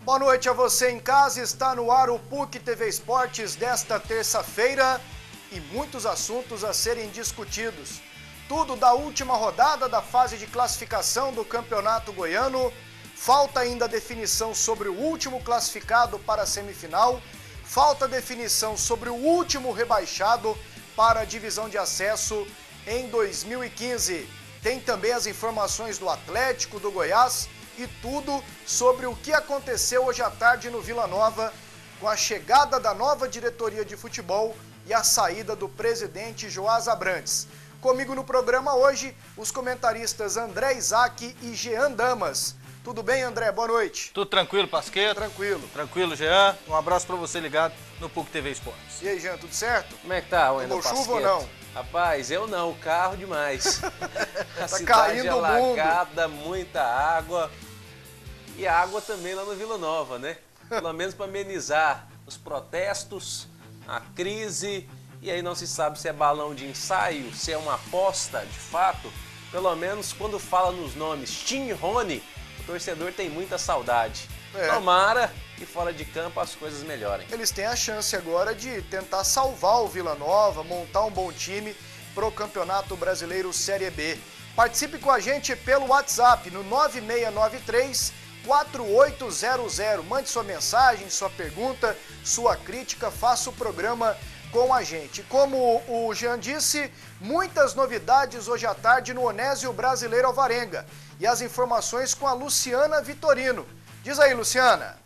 Boa noite a você em casa, está no ar o PUC TV Esportes desta terça-feira e muitos assuntos a serem discutidos. Tudo da última rodada da fase de classificação do Campeonato Goiano, falta ainda a definição sobre o último classificado para a semifinal, falta a definição sobre o último rebaixado para a divisão de acesso em 2015. Tem também as informações do Atlético, do Goiás e tudo sobre o que aconteceu hoje à tarde no Vila Nova com a chegada da nova diretoria de futebol e a saída do presidente Joás Abrantes. Comigo no programa hoje, os comentaristas André Isaac e Jean Damas. Tudo bem, André? Boa noite. Tudo tranquilo, Pasqueto? Tranquilo. Tranquilo, Jean. Um abraço pra você ligado no PUC TV Esportes. E aí, Jean, tudo certo? Como é que tá, Tomou chuva ou não? Rapaz, eu não, carro demais. A Tá cidade caindo o mundo. alagada, muita água. E água também lá no Vila Nova, né? Pelo menos para amenizar os protestos, a crise. E aí não se sabe se é balão de ensaio, se é uma aposta de fato. Pelo menos quando fala nos nomes Tim e Rony, o torcedor tem muita saudade. Tomara que fora de campo as coisas melhorem. Eles têm a chance agora de tentar salvar o Vila Nova, montar um bom time pro Campeonato Brasileiro Série B. Participe com a gente pelo WhatsApp no 9693-4800. Mande sua mensagem, sua pergunta, sua crítica, faça o programa com a gente. Como o Jean disse, muitas novidades hoje à tarde no Onésio Brasileiro Alvarenga. E as informações com a Luciana Vitorino. Diz aí, Luciana.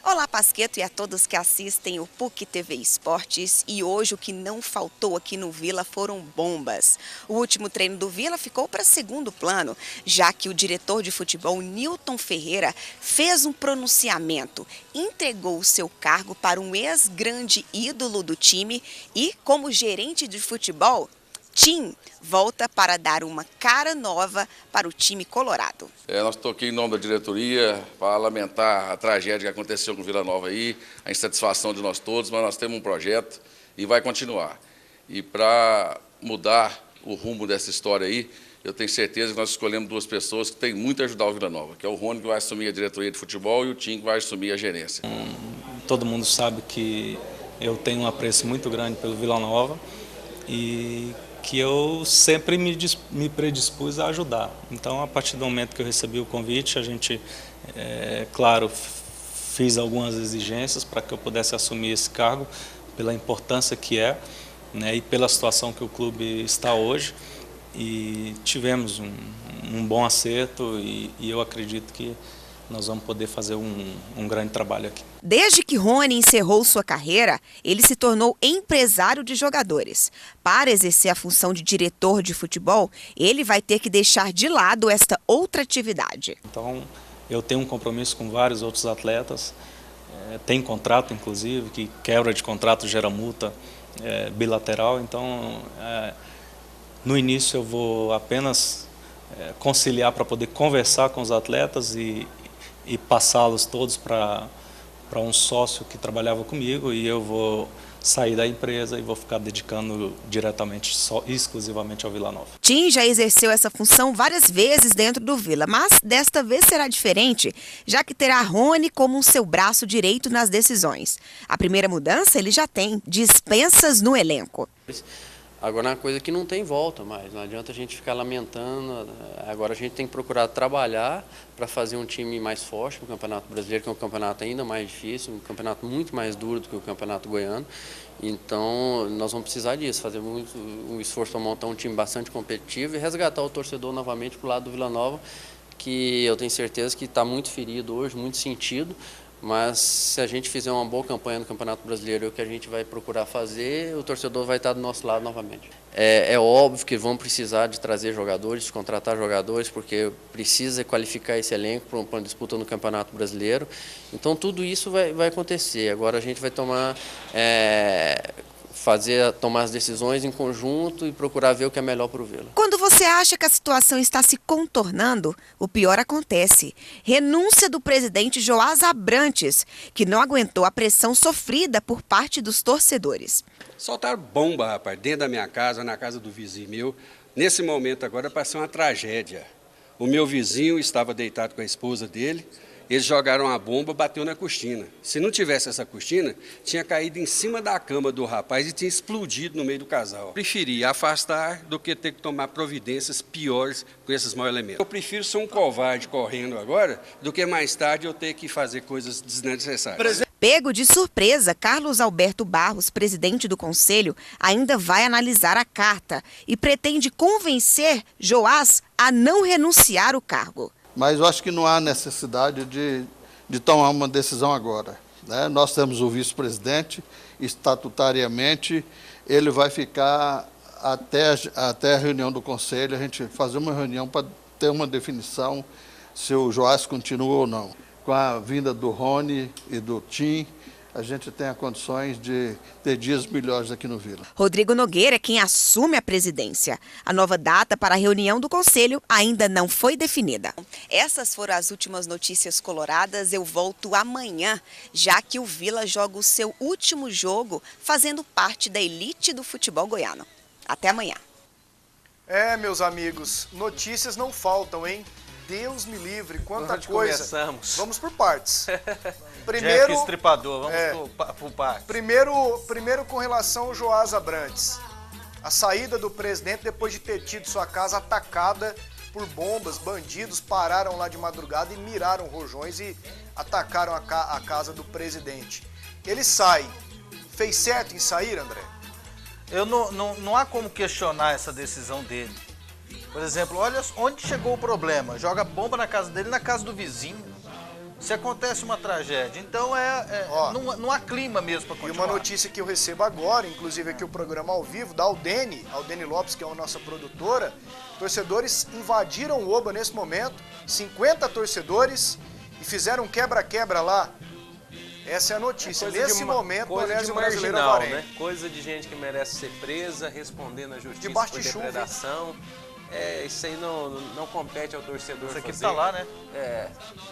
Olá, Pasqueto, e a todos que assistem o PUC TV Esportes. E hoje o que não faltou aqui no Vila foram bombas. O último treino do Vila ficou para segundo plano, já que o diretor de futebol, Nilton Ferreira, fez um pronunciamento, entregou o seu cargo para um ex-grande ídolo do time e, como gerente de futebol, Tim volta para dar uma cara nova para o time colorado. Nós estou aqui em nome da diretoria para lamentar a tragédia que aconteceu com o Vila Nova aí, a insatisfação de nós todos, mas nós temos um projeto e vai continuar. E para mudar o rumo dessa história aí, eu tenho certeza que nós escolhemos duas pessoas que têm muito a ajudar o Vila Nova, que é o Rony, que vai assumir a diretoria de futebol, e o Tim, que vai assumir a gerência. Todo mundo sabe que eu tenho um apreço muito grande pelo Vila Nova e que eu sempre me predispus a ajudar. Então, a partir do momento que eu recebi o convite, a gente, claro, fiz algumas exigências para que eu pudesse assumir esse cargo, pela importância que é, né, e pela situação que o clube está hoje. E tivemos um bom acerto e eu acredito que nós vamos poder fazer um grande trabalho aqui. Desde que Rony encerrou sua carreira, ele se tornou empresário de jogadores. Para exercer a função de diretor de futebol, ele vai ter que deixar de lado esta outra atividade. Então, eu tenho um compromisso com vários outros atletas, tem contrato, inclusive, que quebra de contrato gera multa bilateral. Então, no início eu vou apenas conciliar para poder conversar com os atletas e passá-los todos para um sócio que trabalhava comigo, e eu vou sair da empresa e vou ficar dedicando diretamente, exclusivamente ao Vila Nova. Tim já exerceu essa função várias vezes dentro do Vila, mas desta vez será diferente, já que terá Rony como um seu braço direito nas decisões. A primeira mudança ele já tem, dispensas no elenco. Agora é uma coisa que não tem volta mais, não adianta a gente ficar lamentando. Agora a gente tem que procurar trabalhar para fazer um time mais forte no Campeonato Brasileiro, que é um campeonato ainda mais difícil, um campeonato muito mais duro do que o Campeonato Goiano. Então nós vamos precisar disso, fazer muito um esforço para montar um time bastante competitivo e resgatar o torcedor novamente para o lado do Vila Nova, que eu tenho certeza que está muito ferido hoje, muito sentido. Mas se a gente fizer uma boa campanha no Campeonato Brasileiro, é o que a gente vai procurar fazer, o torcedor vai estar do nosso lado novamente. É óbvio que vão precisar de trazer jogadores, de contratar jogadores, porque precisa qualificar esse elenco para uma disputa no Campeonato Brasileiro. Então tudo isso vai acontecer. Agora a gente vai tomar as decisões em conjunto e procurar ver o que é melhor para o Vila. Quando você acha que a situação está se contornando, o pior acontece. Renúncia do presidente Joás Abrantes, que não aguentou a pressão sofrida por parte dos torcedores. Soltaram bomba, rapaz, dentro da minha casa, na casa do vizinho meu. Nesse momento agora parece uma tragédia. O meu vizinho estava deitado com a esposa dele. Eles jogaram a bomba, bateu na cortina. Se não tivesse essa cortina, tinha caído em cima da cama do rapaz e tinha explodido no meio do casal. Preferi afastar do que ter que tomar providências piores com esses maus elementos. Eu prefiro ser um covarde correndo agora do que mais tarde eu ter que fazer coisas desnecessárias. Pego de surpresa, Carlos Alberto Barros, presidente do Conselho, ainda vai analisar a carta e pretende convencer Joás a não renunciar ao cargo. Mas eu acho que não há necessidade de tomar uma decisão agora, né? Nós temos o vice-presidente, estatutariamente, ele vai ficar até a reunião do Conselho, a gente fazer uma reunião para ter uma definição se o Joás continua ou não. Com a vinda do Rony e do Tim, a gente tem as condições de ter dias melhores aqui no Vila. Rodrigo Nogueira é quem assume a presidência. A nova data para a reunião do Conselho ainda não foi definida. Essas foram as últimas notícias coloradas. Eu volto amanhã, já que o Vila joga o seu último jogo, fazendo parte da elite do futebol goiano. Até amanhã. Meus amigos, notícias não faltam, hein? Deus me livre, quanta coisa. Começamos. Vamos por partes. Jack Estripador, vamos por partes. Primeiro com relação ao Joás Abrantes. A saída do presidente depois de ter tido sua casa atacada por bombas, bandidos pararam lá de madrugada e miraram rojões e atacaram a casa do presidente. Ele sai. Fez certo em sair, André? Não há como questionar essa decisão dele. Por exemplo, olha onde chegou o problema. Joga bomba na casa dele, na casa do vizinho. Se acontece uma tragédia, então não há clima mesmo para continuar. E uma notícia que eu recebo agora, inclusive aqui o programa ao vivo, da Aldene Lopes, que é a nossa produtora, torcedores invadiram o Oba nesse momento, 50 torcedores, e fizeram um quebra-quebra lá. Essa é a notícia. Nesse momento, coisa de brasileiro marginal, avarento. né? Coisa de gente que merece ser presa, responder na justiça Debaixo por de chuva. depredação. Isso aí não compete ao torcedor Isso aqui fazer. tá lá, né?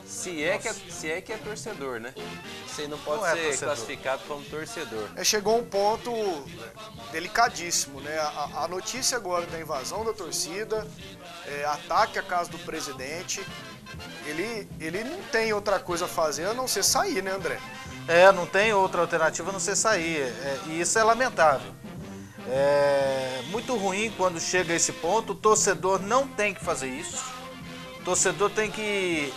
Se é que é torcedor, né? Isso aí não pode Não ser torcedor. classificado como torcedor. Chegou um ponto delicadíssimo, né? A notícia agora da invasão da torcida, ataque à casa do presidente, ele não tem outra coisa a fazer a não ser sair, né, André? Não tem outra alternativa a não ser sair. E isso é lamentável. É muito ruim quando chega a esse ponto. O torcedor não tem que fazer isso. O torcedor tem que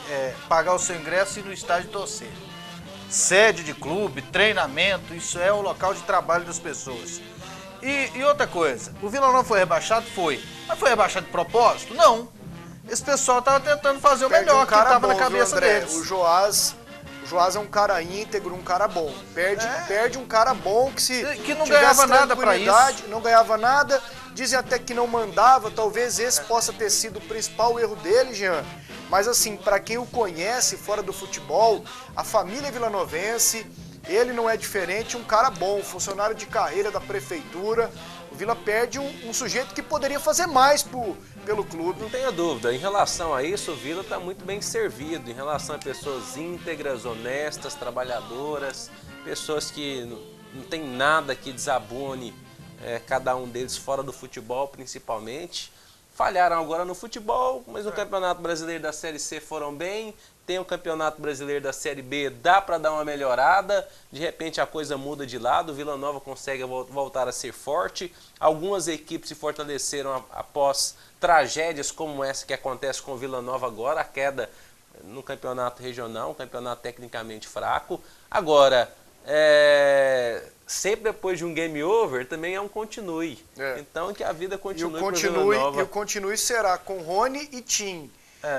pagar o seu ingresso e ir no estádio torcer. Sede de clube, treinamento, isso é o local de trabalho das pessoas. E outra coisa, o Vila Nova foi rebaixado? Foi. Mas foi rebaixado de propósito? Não. Esse pessoal estava tentando fazer o melhor que estava na cabeça deles. O Joás é um cara íntegro, um cara bom. Perde um cara bom que não ganhava nada para isso. Não ganhava nada. Dizem até que não mandava. Talvez esse possa ter sido o principal erro dele, Jean. Mas assim, para quem o conhece fora do futebol, a família vilanovense, ele não é diferente, um cara bom, funcionário de carreira da prefeitura. O Vila perde um sujeito que poderia fazer mais pelo clube. Não tenha dúvida, em relação a isso, o Vila está muito bem servido, em relação a pessoas íntegras, honestas, trabalhadoras, pessoas que não tem nada que desabone cada um deles fora do futebol, principalmente. Falharam agora no futebol, mas no Campeonato Brasileiro da Série C foram bem. Tem o Campeonato Brasileiro da Série B, dá para dar uma melhorada. De repente a coisa muda de lado, o Vila Nova consegue voltar a ser forte. Algumas equipes se fortaleceram após tragédias como essa que acontece com o Vila Nova agora. A queda no campeonato regional, um campeonato tecnicamente fraco. Agora, sempre depois de um game over, também é um continue. Então que a vida continue para o Vila Nova. E o continue será com Rony e Tim.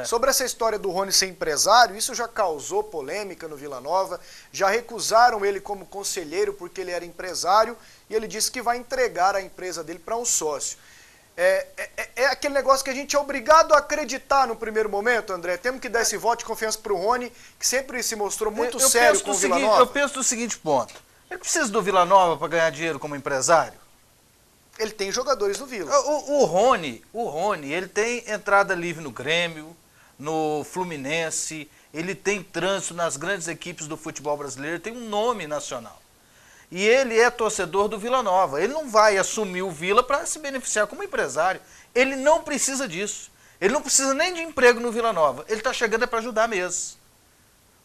Sobre essa história do Rony ser empresário, isso já causou polêmica no Vila Nova. Já recusaram ele como conselheiro porque ele era empresário e ele disse que vai entregar a empresa dele para um sócio. É aquele negócio que a gente é obrigado a acreditar no primeiro momento, André. Temos que dar esse voto de confiança para o Rony, que sempre se mostrou muito sério com o Vila Nova. Eu penso do seguinte ponto. Ele precisa do Vila Nova para ganhar dinheiro como empresário? Ele tem jogadores do Vila. O Rony, ele tem entrada livre no Grêmio, no Fluminense, ele tem trânsito nas grandes equipes do futebol brasileiro, tem um nome nacional. E ele é torcedor do Vila Nova. Ele não vai assumir o Vila para se beneficiar como empresário. Ele não precisa disso. Ele não precisa nem de emprego no Vila Nova. Ele está chegando para ajudar mesmo.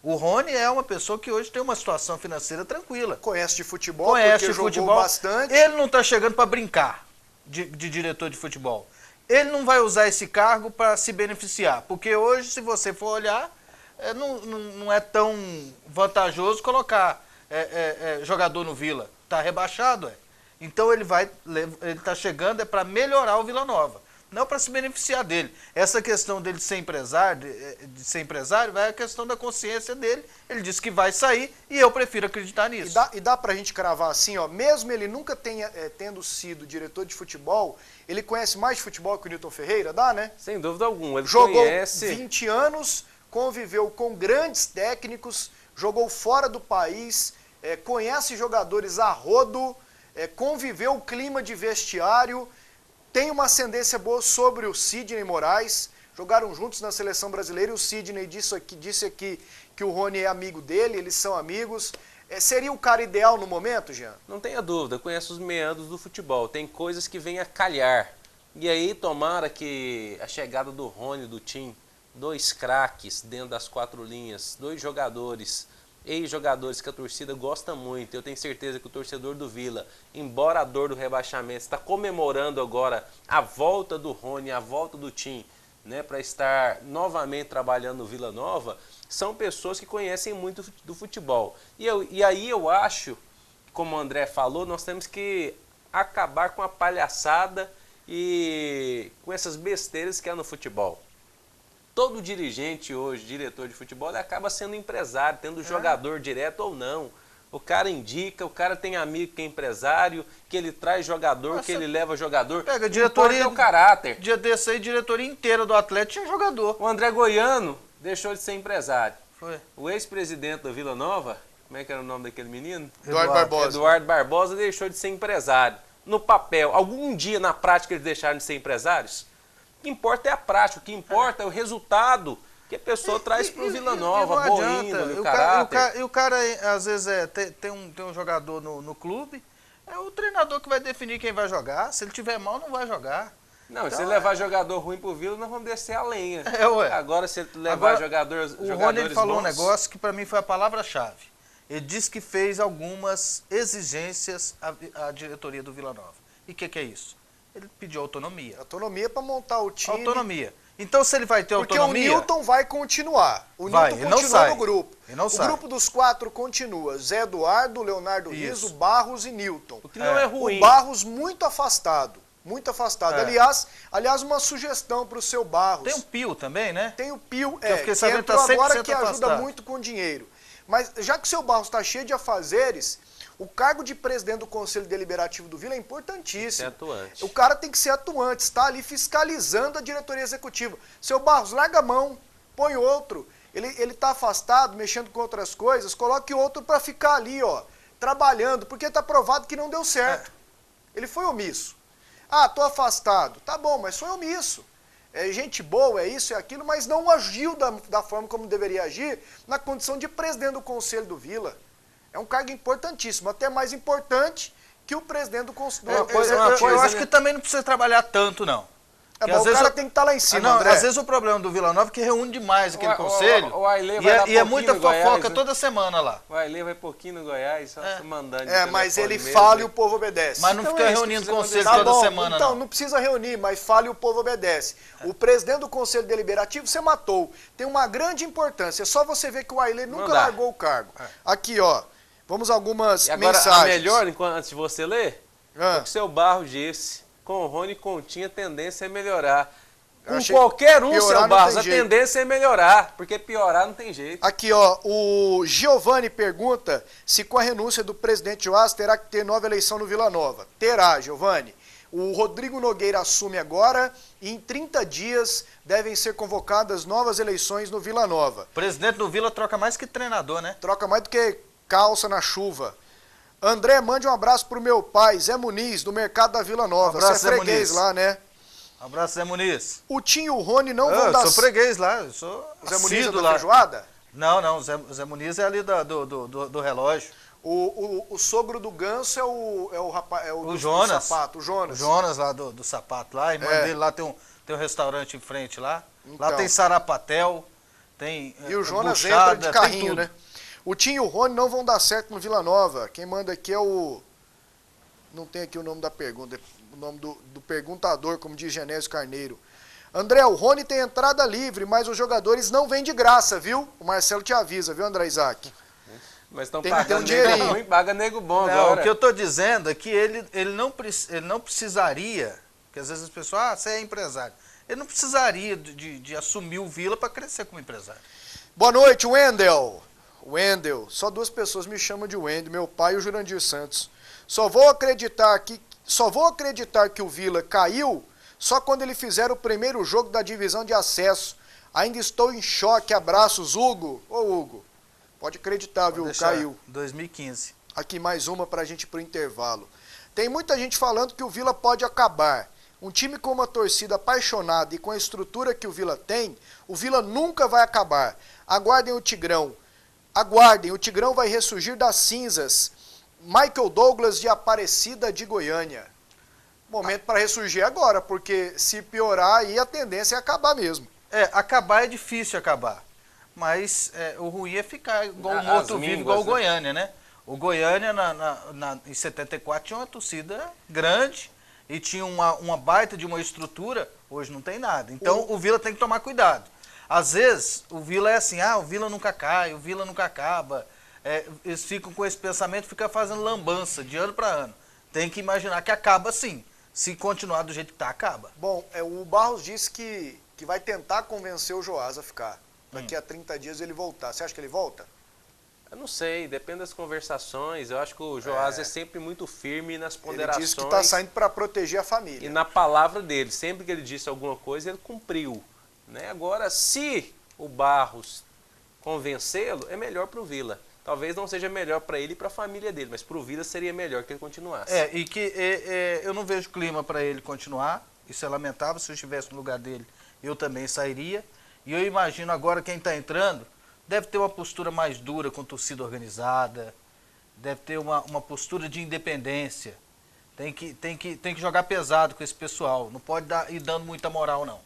O Rony é uma pessoa que hoje tem uma situação financeira tranquila. Conhece de futebol, Conhece porque de jogou futebol bastante. Ele não está chegando para brincar de diretor de futebol. Ele não vai usar esse cargo para se beneficiar. Porque hoje, se você for olhar, não é tão vantajoso colocar jogador no Vila. Está rebaixado, Então ele está chegando para melhorar o Vila Nova, não para se beneficiar dele. Essa questão dele ser empresário, de ser empresário, vai a questão da consciência dele. Ele disse que vai sair e eu prefiro acreditar nisso. E dá pra gente cravar assim, ó, mesmo ele nunca tendo sido diretor de futebol, ele conhece mais de futebol que o Newton Ferreira, dá, né? Sem dúvida alguma. Ele jogou conhece... 20 anos, conviveu com grandes técnicos, jogou fora do país, conhece jogadores a rodo, conviveu o clima de vestiário, tem uma ascendência boa sobre o Sidney Moraes, jogaram juntos na seleção brasileira e o Sidney disse aqui que o Rony é amigo dele, eles são amigos. Seria o cara ideal no momento, Jean? Não tenha dúvida, conhece os meandros do futebol, tem coisas que vêm a calhar. E aí tomara que a chegada do Rony, do Tim, 2 craques dentro das 4 linhas, 2 jogadores, ex-jogadores que a torcida gosta muito. Eu tenho certeza que o torcedor do Vila, embora a dor do rebaixamento, está comemorando agora a volta do Rony, a volta do Tim, né, para estar novamente trabalhando no Vila Nova. São pessoas que conhecem muito do futebol. E aí eu acho, como o André falou, nós temos que acabar com a palhaçada e com essas besteiras que há no futebol. Todo dirigente hoje, diretor de futebol, ele acaba sendo empresário, tendo jogador direto ou não. O cara indica, o cara tem amigo que é empresário, que ele traz jogador, que ele leva jogador. Pega a diretoria, é o caráter. Dia desse aí, diretoria inteira do Atlético tinha jogador. O André Goiano deixou de ser empresário. Foi. O ex-presidente da Vila Nova, como é que era o nome daquele menino? Eduardo Barbosa. Eduardo Barbosa deixou de ser empresário. No papel, algum dia na prática eles deixaram de ser empresários? O que importa é a prática, o que importa é o resultado que a pessoa traz para o Vila Nova, boa índole, o caráter. E o cara, às vezes, tem um jogador no clube, é o treinador que vai definir quem vai jogar. Se ele tiver mal, não vai jogar. Não, então, se ele levar jogador ruim pro Vila, nós vamos descer a lenha. Ué. Agora, se ele levar jogadores O Rony ele falou bons... um negócio que para mim foi a palavra-chave. Ele disse que fez algumas exigências à diretoria do Vila Nova. E o que é isso? Ele pediu autonomia. Autonomia para montar o time. Autonomia. Então, se ele vai ter autonomia... Porque o Newton vai continuar. O vai, Newton ele não continua sai. no grupo. Ele não o sai. grupo dos 4 continua. Zé Eduardo, Leonardo Riso, Barros e Newton. O que não é ruim. O Barros muito afastado. Muito afastado. Aliás, uma sugestão para o seu Barros. Tem o Pio também, né? Tem o Pio, eu fiquei sabendo que entrou tá agora, que afastado. ajuda muito com dinheiro. Mas já que o seu Barros está cheio de afazeres, o cargo de presidente do Conselho Deliberativo do Vila é importantíssimo. É atuante. O cara tem que ser atuante, está ali fiscalizando a diretoria executiva. Seu Barros, larga a mão, põe outro. Ele está afastado, mexendo com outras coisas, coloque outro para ficar ali, ó, trabalhando, porque está provado que não deu certo. Ele foi omisso. Ah, tô afastado. Tá bom, mas foi omisso. É gente boa, é isso, é aquilo, mas não agiu da forma como deveria agir na condição de presidente do Conselho do Vila. É um cargo importantíssimo, até mais importante que o presidente do Conselho. Eu acho que também não precisa trabalhar tanto, não. Mas o cara tem que estar lá em cima, André. Às vezes o problema do Vila Nova é que reúne demais aquele conselho. E é muita fofoca toda semana lá. O Ailê vai pouquinho no Goiás, só mandando. Mas ele fala e o povo obedece. Mas não fica reunindo conselho toda semana, então, não precisa reunir, mas fala e o povo obedece. O presidente do Conselho Deliberativo você matou. Tem uma grande importância. É só você ver que o Ailê nunca largou o cargo. Aqui, ó. Vamos algumas mensagens. A melhor, antes de você ler, o que o seu Barro disse. Com o Rony Continha, a tendência é melhorar. Com qualquer um, seu Barros, a tendência é melhorar, porque piorar não tem jeito. Aqui, ó, o Giovanni pergunta se com a renúncia do presidente Joás terá que ter nova eleição no Vila Nova. Terá, Giovanni. O Rodrigo Nogueira assume agora e em 30 dias devem ser convocadas novas eleições no Vila Nova. O presidente do Vila troca mais que treinador, né? Troca mais do que calça na chuva. André, mande um abraço pro meu pai, Zé Muniz, do Mercado da Vila Nova. Você é freguês lá, né? Um abraço, Zé Muniz. O Tim e o Rony não vão dar... Eu sou freguês lá, eu sou Zé Muniz é da lá. feijoada? Não, o Zé Muniz é ali do relógio. O sogro do Ganso é o rapaz... o Jonas. Do sapato, o Jonas. O Jonas lá do sapato lá, a irmã dele lá tem um restaurante em frente lá. Então. Lá tem sarapatel, tem E o Jonas buchada, entra de tem carrinho, tudo. né? O Tim e o Rony não vão dar certo no Vila Nova. Quem manda aqui é o... Não tem aqui o nome da pergunta, o nome do perguntador, como diz Genésio Carneiro. André, o Rony tem entrada livre, mas os jogadores não vêm de graça, viu? O Marcelo te avisa, viu, André Isaac? Mas estão Tem que ter um pagando dinheirinho. nego ruim, paga nego bom Não, agora. o que eu estou dizendo é que ele não precisaria, porque às vezes as pessoas, você é empresário. Ele não precisaria de assumir o Vila para crescer como empresário. Boa noite, Wendel. Wendel, só duas pessoas me chamam de Wendel, meu pai e o Jurandir Santos. Só vou acreditar que o Vila caiu só quando ele fizer o primeiro jogo da divisão de acesso. Ainda estou em choque. Abraços, Hugo. Ô, Hugo, pode acreditar, viu? Caiu. 2015. Aqui mais uma pra gente ir pro intervalo. Tem muita gente falando que o Vila pode acabar. Um time com uma torcida apaixonada e com a estrutura que o Vila tem, o Vila nunca vai acabar. Aguardem o Tigrão. Aguardem, o Tigrão vai ressurgir das cinzas. Michael Douglas de Aparecida de Goiânia. Momento para ressurgir agora, porque se piorar aí a tendência é acabar mesmo. Acabar é difícil acabar. Mas o ruim é ficar igual o morto-vivo, igual o Goiânia, né? O Goiânia, em 74, tinha uma torcida grande e tinha uma baita de uma estrutura. Hoje não tem nada. Então o Vila tem que tomar cuidado. Às vezes o Vila é assim, o Vila nunca cai, o Vila nunca acaba. Eles ficam com esse pensamento, ficam fazendo lambança de ano para ano. Tem que imaginar que acaba sim. Se continuar do jeito que está, acaba. Bom, o Barros disse que vai tentar convencer o Joás a ficar. Daqui a 30 dias ele voltar. Você acha que ele volta? Eu não sei, depende das conversações. Eu acho que o Joás é sempre muito firme nas ponderações. Ele disse que está saindo para proteger a família. E na palavra dele, sempre que ele disse alguma coisa, ele cumpriu. Né? Agora, se o Barros convencê-lo, é melhor para o Vila. Talvez não seja melhor para ele e para a família dele, mas para o Vila seria melhor que ele continuasse. E que eu não vejo clima para ele continuar. Isso é lamentável. Se eu estivesse no lugar dele, eu também sairia. E eu imagino agora quem está entrando deve ter uma postura mais dura com torcida organizada, deve ter uma postura de independência. Tem que jogar pesado com esse pessoal. Não pode ir dando muita moral, não.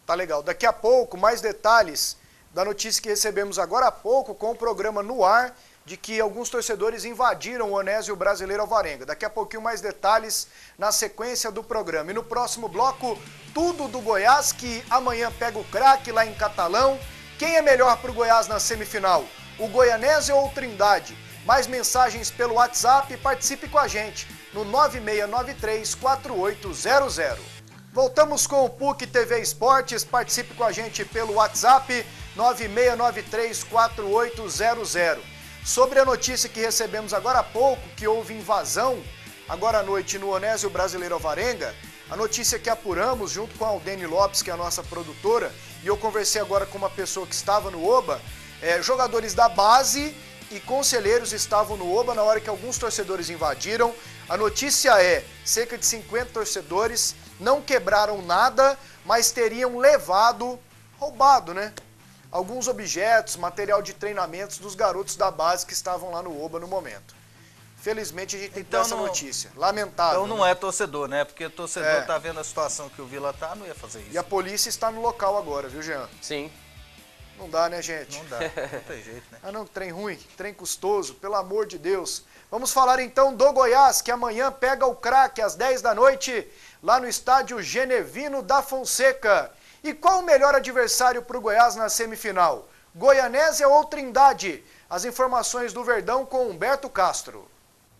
Tá legal. Daqui a pouco, mais detalhes da notícia que recebemos agora há pouco com o programa no ar de que alguns torcedores invadiram o Onésio Brasileiro Alvarenga. Daqui a pouquinho mais detalhes na sequência do programa. E no próximo bloco, tudo do Goiás, que amanhã pega o craque lá em Catalão. Quem é melhor para o Goiás na semifinal? O Goianésia ou o Trindade? Mais mensagens pelo WhatsApp, participe com a gente no 9693-4800. Voltamos com o PUC TV Esportes, participe com a gente pelo WhatsApp 9693-4800. Sobre a notícia que recebemos agora há pouco, que houve invasão agora à noite no Onésio Brasileiro Alvarenga, a notícia que apuramos junto com a Aldene Lopes, que é a nossa produtora, e eu conversei agora com uma pessoa que estava no Oba, jogadores da base e conselheiros estavam no Oba na hora que alguns torcedores invadiram. A notícia é, cerca de 50 torcedores não quebraram nada, mas teriam roubado, né? Alguns objetos, material de treinamentos dos garotos da base que estavam lá no Oba no momento. Felizmente a gente tem essa notícia. Lamentável. Então não é torcedor, né? Porque o torcedor tá vendo a situação que o Vila tá, não ia fazer isso. E a polícia está no local agora, viu, Jean? Sim. Não dá, né, gente? Não dá, não tem jeito, né? Não, trem ruim, trem custoso, pelo amor de Deus. Vamos falar então do Goiás, que amanhã pega o craque às 10 da noite, lá no estádio Genevino da Fonseca. E qual o melhor adversário para o Goiás na semifinal? Goianésia ou Trindade? As informações do Verdão com Humberto Castro.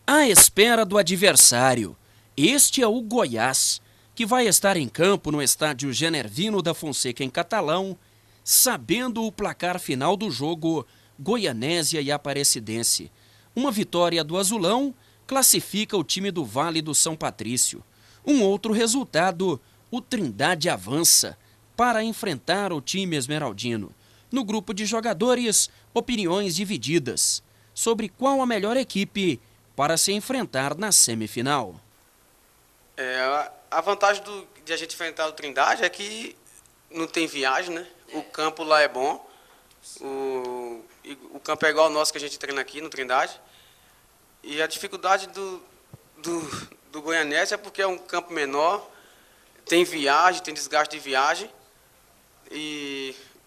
À espera do adversário, este é o Goiás, que vai estar em campo no estádio Genevino da Fonseca em Catalão, sabendo o placar final do jogo Goianésia e Aparecidense. Uma vitória do Azulão classifica o time do Vale do São Patrício. Um outro resultado, o Trindade avança para enfrentar o time esmeraldino. No grupo de jogadores, opiniões divididas sobre qual a melhor equipe para se enfrentar na semifinal. A vantagem de a gente enfrentar o Trindade é que não tem viagem, né? O campo lá é bom. O campo é igual ao nosso que a gente treina aqui no Trindade. E a dificuldade do Goianésia é porque é um campo menor, tem viagem, tem desgaste de viagem.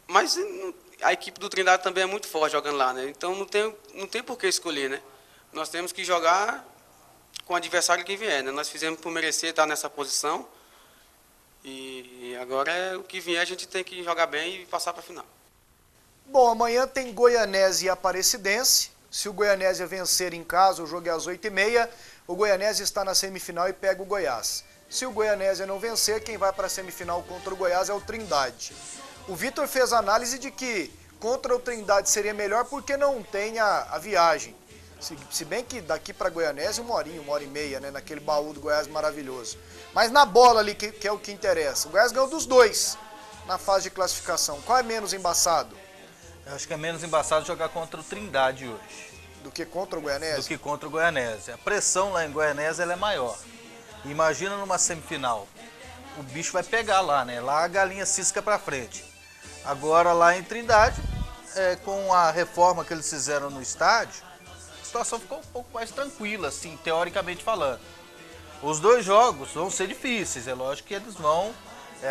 Mas a equipe do Trindade também é muito forte jogando lá, né? Então não tem por que escolher, né? Nós temos que jogar com o adversário que vier, né? Nós fizemos por merecer estar nessa posição e agora o que vier a gente tem que jogar bem e passar para a final. Bom, amanhã tem Goianésia e Aparecidense. Se o Goianésia vencer em casa, o jogo é às 8h30, o Goianésia está na semifinal e pega o Goiás. Se o Goianésia não vencer, quem vai para a semifinal contra o Goiás é o Trindade. O Vitor fez a análise de que contra o Trindade seria melhor porque não tem a viagem. Se bem que daqui para Goianésia 1h30, né, naquele baú do Goiás maravilhoso. Mas na bola ali, que é o que interessa, o Goiás ganhou dos dois na fase de classificação. Qual é menos embaçado? Eu acho que é menos embaçado jogar contra o Trindade hoje. Do que contra o Goianésia? Do que contra o Goianésia. A pressão lá em Goianésia ela é maior. Imagina numa semifinal, o bicho vai pegar lá, né? Lá a galinha cisca pra frente. Agora lá em Trindade, com a reforma que eles fizeram no estádio, a situação ficou um pouco mais tranquila, assim, teoricamente falando. Os dois jogos vão ser difíceis, é lógico que eles vão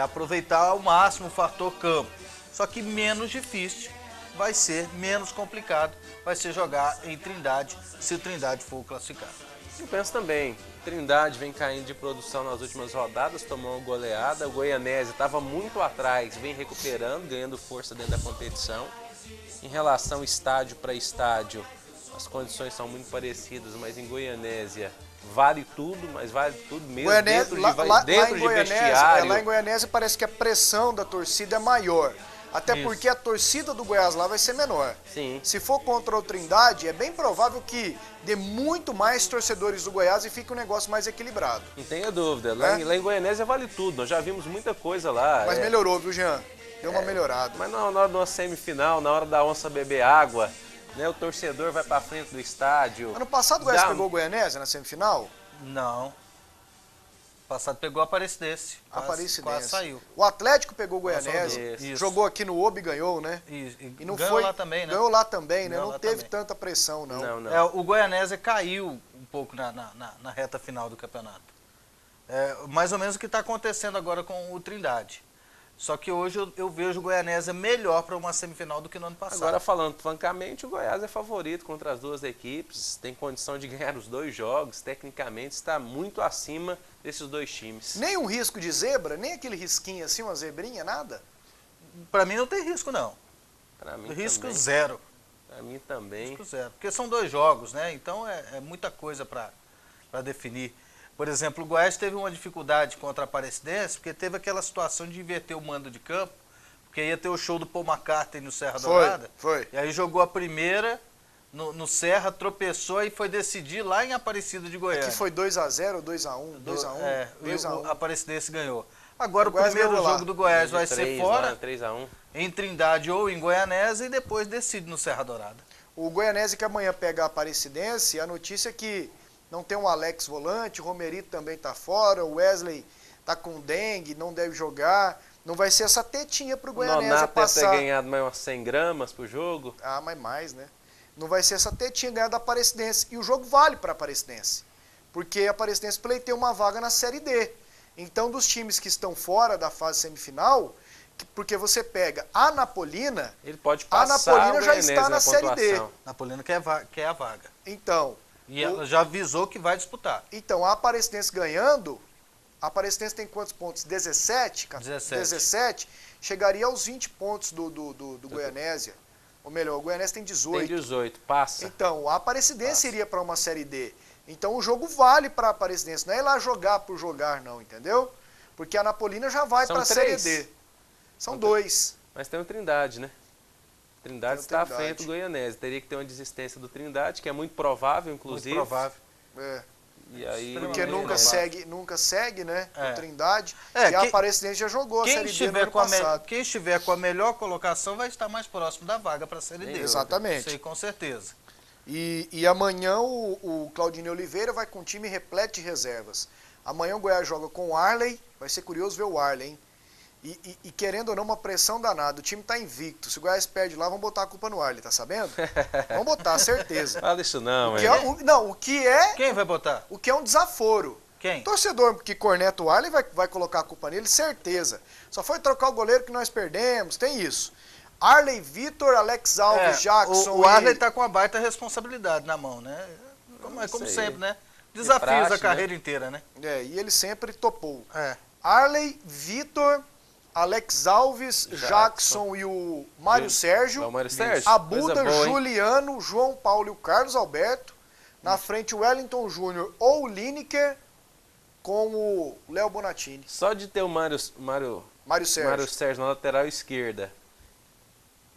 aproveitar ao máximo o fator campo. Só que menos difícil vai ser, menos complicado vai ser jogar em Trindade, se o Trindade for classificado. Eu penso também, Trindade vem caindo de produção nas últimas rodadas, tomou uma goleada, o Goianésia estava muito atrás, vem recuperando, ganhando força dentro da competição. Em relação estádio para estádio, as condições são muito parecidas, mas em Goianésia vale tudo, mas vale tudo mesmo dentro de vestiário. Lá em Goianésia parece que a pressão da torcida é maior. Até porque a torcida do Goiás lá vai ser menor. Sim. Se for contra o Trindade, é bem provável que dê muito mais torcedores do Goiás e fique um negócio mais equilibrado. Não tenha dúvida. Lá em Goianésia vale tudo. Nós já vimos muita coisa lá. Mas melhorou, viu, Jean? Deu uma melhorada. Mas na hora de uma semifinal, na hora da onça beber água, né, o torcedor vai pra frente do estádio. Ano passado o Goiás pegou o Goianésia na semifinal? Não. Passado pegou a Aparecidense. Quase saiu. O Atlético pegou o Goianésia, jogou aqui no Oba e ganhou, né? E não ganhou foi, lá também, né? Ganhou lá também, né? Não teve tanta pressão, não. O Goianésia caiu um pouco na reta final do campeonato. Mais ou menos o que está acontecendo agora com o Trindade. Só que hoje eu vejo o Goianésia melhor para uma semifinal do que no ano passado. Agora, falando francamente, o Goiás é favorito contra as duas equipes, tem condição de ganhar os dois jogos, tecnicamente está muito acima desses dois times. Nem um risco de zebra, nem aquele risquinho assim, uma zebrinha, nada? Para mim não tem risco, não. Para mim risco também. Zero. Para mim também. Risco zero, porque são dois jogos, né? Então é muita coisa para definir. Por exemplo, o Goiás teve uma dificuldade contra a Aparecidense, porque teve aquela situação de inverter o mando de campo, porque ia ter o show do Paul McCartney no Serra Dourada. Foi. E aí jogou a primeira no Serra, tropeçou e foi decidir lá em Aparecida de Goiânia. Aqui foi 2x0, 2x1, 2x1. A Aparecidense ganhou. Agora o primeiro jogo do Goiás vai ser fora, 3x1. em Trindade ou em Goianésia, e depois decide no Serra Dourada. O Goianésia que amanhã pega a Aparecidense, a notícia é que não tem um Alex volante, o Romerito também está fora, o Wesley está com dengue, não deve jogar. Não vai ser essa tetinha para o Goianésia passar. Deve ter ganhado mais umas 100 gramas por jogo. Ah, mas mais, né? Não vai ser essa tetinha ganhar da Aparecidense. E o jogo vale para a Aparecidense, porque a Aparecidense pleiteia uma vaga na Série D. Então, dos times que estão fora da fase semifinal, porque você pega a Napolina, ele pode passar, a Napolina já está na Série D. A Napolina quer a vaga. Então... E ela já avisou que vai disputar. Então, a Aparecidense ganhando, a Aparecidense tem quantos pontos? 17? 17. Chegaria aos 20 pontos do Goianésia. Ou melhor, o Goianésia tem 18. Tem 18, passa. Então, a Aparecidense iria para uma Série D. Então, o jogo vale para a Aparecidense. Não é ir lá jogar por jogar, não, entendeu? Porque a Napolina já vai para a Série D. São 2. Mas tem o Trindade, né? Trindade está à frente do Goianésia. Teria que ter uma desistência do Trindade, que é muito provável, inclusive. Muito provável. E aí, porque nunca segue, né? O Trindade. E a Aparecidense já jogou a Série D no ano passado. Quem estiver com a melhor colocação vai estar mais próximo da vaga para a Série D. Exatamente. Isso aí, com certeza. E amanhã o Claudinei Oliveira vai com um time repleto de reservas. Amanhã o Goiás joga com o Arley. Vai ser curioso ver o Arley, hein? E querendo ou não, uma pressão danada. O time tá invicto. Se o Goiás perde lá, vão botar a culpa no Arley, tá sabendo? Vão botar, certeza. Fala isso não, o que é... Quem vai botar? O que é um desaforo. Quem? O torcedor que corneta o Arley vai colocar a culpa nele, certeza. Só foi trocar o goleiro que nós perdemos, tem isso. Arley, Vitor, Alex Alves, Jackson. O Arley tá com uma baita responsabilidade na mão, né? Como sempre, né? Desafios a carreira inteira, né? E ele sempre topou. É. Arley, Vitor, Alex Alves, Jackson e o Mário Sérgio. O Mário Sérgio. Abuda, Juliano, João Paulo e o Carlos Alberto. Na frente o Wellington Júnior ou o Lineker com o Léo Bonatini. Só de ter o Mário Sérgio na lateral esquerda,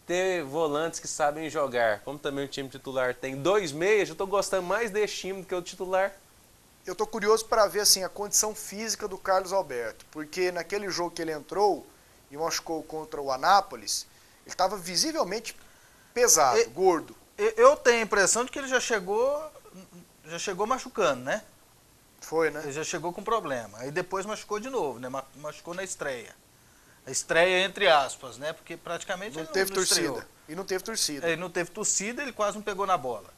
ter volantes que sabem jogar, como também o time titular tem 2 meias, eu tô gostando mais desse time do que o titular. Eu tô curioso para ver assim, a condição física do Carlos Alberto, porque naquele jogo que ele entrou e machucou contra o Anápolis, ele estava visivelmente pesado, gordo. Eu tenho a impressão de que ele já chegou machucando, né? Foi, né? Ele já chegou com problema. Aí depois machucou de novo, né? Machucou na estreia. A estreia entre aspas, né? Porque praticamente não ele teve não torcida. estreou. E não teve torcida. Ele não teve torcida, ele quase não pegou na bola.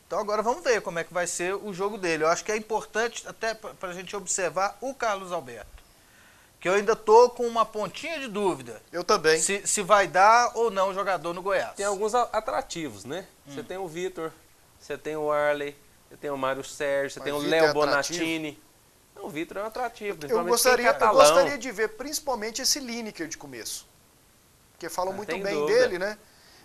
Então agora vamos ver como é que vai ser o jogo dele. Eu acho que é importante até para a gente observar o Carlos Alberto. Que eu ainda tô com uma pontinha de dúvida. Eu também. Se vai dar ou não o jogador no Goiás. Tem alguns atrativos, né? Você tem o Vitor, você tem o Arley, você tem o Mário Sérgio, você tem o Léo Bonatini. Não, o Vitor é um atrativo. Eu gostaria de ver principalmente esse Lineker de começo. Porque falam muito bem dele, né?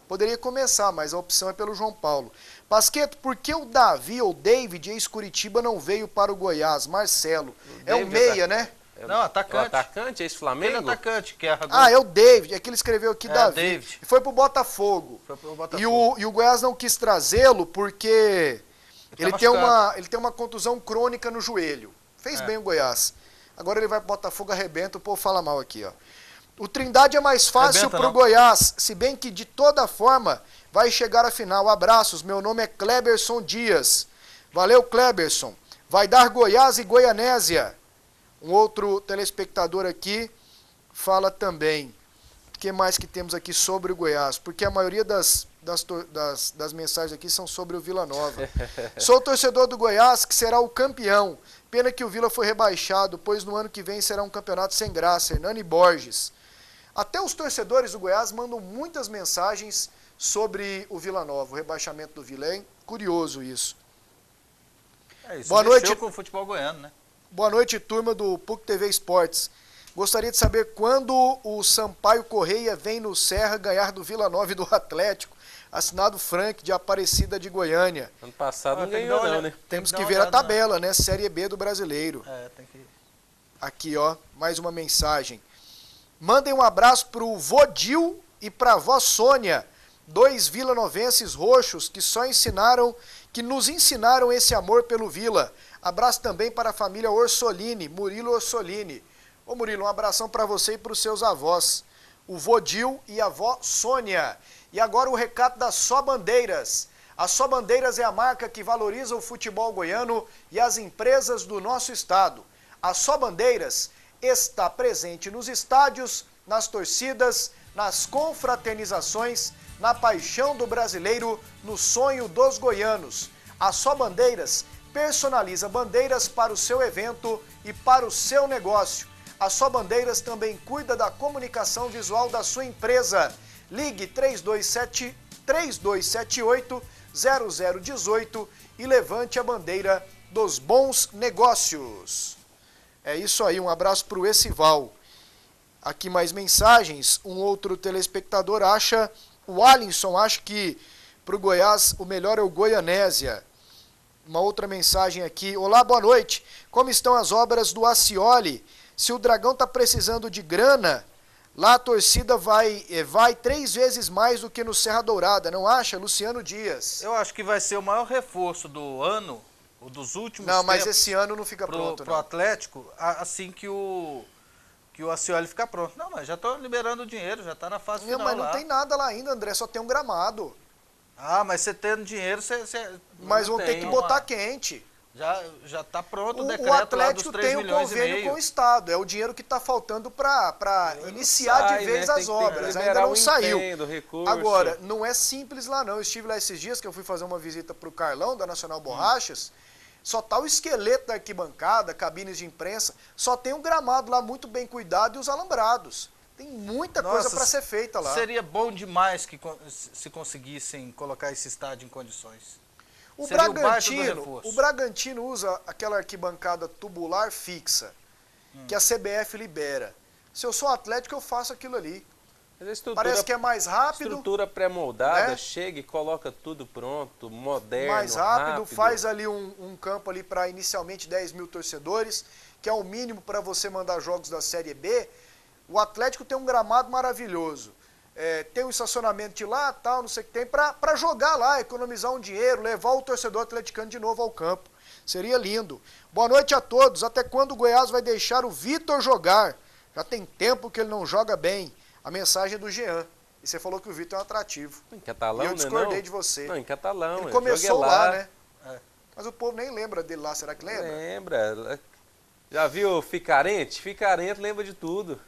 Poderia começar, mas a opção é pelo João Paulo. Pasqueto, por que o Davi ou David, ex-Curitiba, não veio para o Goiás? Marcelo. É o meia, né? Não, atacante. O atacante, ex-Flamengo? Ele é atacante, que é é o David. É que ele escreveu aqui Davi. David. E foi pro Botafogo. E o Goiás não quis trazê-lo porque ele tem uma contusão crônica no joelho. Fez bem o Goiás. Agora ele vai pro Botafogo, arrebenta, o povo fala mal aqui, ó. O Trindade é mais fácil pro Goiás, se bem que de toda forma vai chegar à final. Abraços, meu nome é Kleberson Dias. Valeu, Kleberson. Vai dar Goiás e Goianésia. Um outro telespectador aqui fala também. O que mais que temos aqui sobre o Goiás? Porque a maioria das mensagens aqui são sobre o Vila Nova. Sou torcedor do Goiás, que será o campeão. Pena que o Vila foi rebaixado, pois no ano que vem será um campeonato sem graça. Hernani Borges. Até os torcedores do Goiás mandam muitas mensagens sobre o Vila Nova, o rebaixamento do Vila. É curioso isso. Isso boa noite com o futebol goiano, né? Boa noite, turma do PUC TV Esportes. Gostaria de saber quando o Sampaio Correia vem no Serra ganhar do Vila Nova e do Atlético. Assinado Frank, de Aparecida de Goiânia. Ano passado não ganhou não, né? Temos que ver a tabela, né? Série B do Brasileiro. Tem que... Aqui, ó, mais uma mensagem. Mandem um abraço pro Vodil e pra vó Sônia, 2 vilanovenses roxos que nos ensinaram esse amor pelo Vila. Abraço também para a família Orsolini, Murilo Orsolini. Ô Murilo, um abração para você e para os seus avós, o Vodil e a vó Sônia. E agora o recado da Só Bandeiras. A Só Bandeiras é a marca que valoriza o futebol goiano e as empresas do nosso estado. A Só Bandeiras está presente nos estádios, nas torcidas, nas confraternizações, na paixão do brasileiro, no sonho dos goianos. A Só Bandeiras personaliza bandeiras para o seu evento e para o seu negócio. A Só Bandeiras também cuida da comunicação visual da sua empresa. Ligue 3278-0018 e levante a bandeira dos bons negócios. É isso aí, um abraço para o Essival. Aqui mais mensagens. Um outro telespectador o Alisson acha que para o Goiás o melhor é o Goianésia. Uma outra mensagem aqui. Olá, boa noite. Como estão as obras do Acioli? Se o Dragão está precisando de grana, lá a torcida vai 3 vezes mais do que no Serra Dourada, não acha? Luciano Dias. Eu acho que vai ser o maior reforço do ano, ou dos últimos tempos. Não, mas esse ano não fica pronto. Pro Atlético, assim que o Acioli ficar pronto. Não, mas já estão liberando o dinheiro, já está na fase final. Mas não tem nada lá ainda, André, só tem um gramado. Ah, mas você tendo dinheiro, Mas vão ter que botar quente. Já está pronto o decreto. O Atlético lá dos 3 tem um convênio com o Estado. É o dinheiro que está faltando para iniciar de vez as obras. Ainda não saiu. Agora, não é simples lá não. Eu estive lá esses dias que eu fui fazer uma visita para o Carlão, da Nacional Borrachas. Só está o esqueleto da arquibancada, cabines de imprensa. Só tem um gramado lá muito bem cuidado e os alambrados. Tem muita coisa para ser feita lá. Seria bom demais que se conseguissem colocar esse estádio em condições. O Bragantino usa aquela arquibancada tubular fixa, que a CBF libera. Se eu sou Atlético, eu faço aquilo ali. Parece que é mais rápido. Estrutura pré-moldada, né? chega e coloca tudo pronto, moderno, mais rápido. Faz ali um campo ali para inicialmente 10 mil torcedores, que é o mínimo para você mandar jogos da Série B. O Atlético tem um gramado maravilhoso. Tem um estacionamento de lá, tal, não sei o que tem, para jogar lá, economizar um dinheiro, levar o torcedor atleticano de novo ao campo. Seria lindo. Boa noite a todos. Até quando o Goiás vai deixar o Vitor jogar? Já tem tempo que ele não joga bem. A mensagem é do Jean. E você falou que o Vitor é um atrativo. Em Catalão, e eu discordei de você. Não, em Catalão. Ele começou lá, né? Mas o povo nem lembra dele lá, será que lembra? Lembra. Já viu Ficarente? Ficarente lembra de tudo.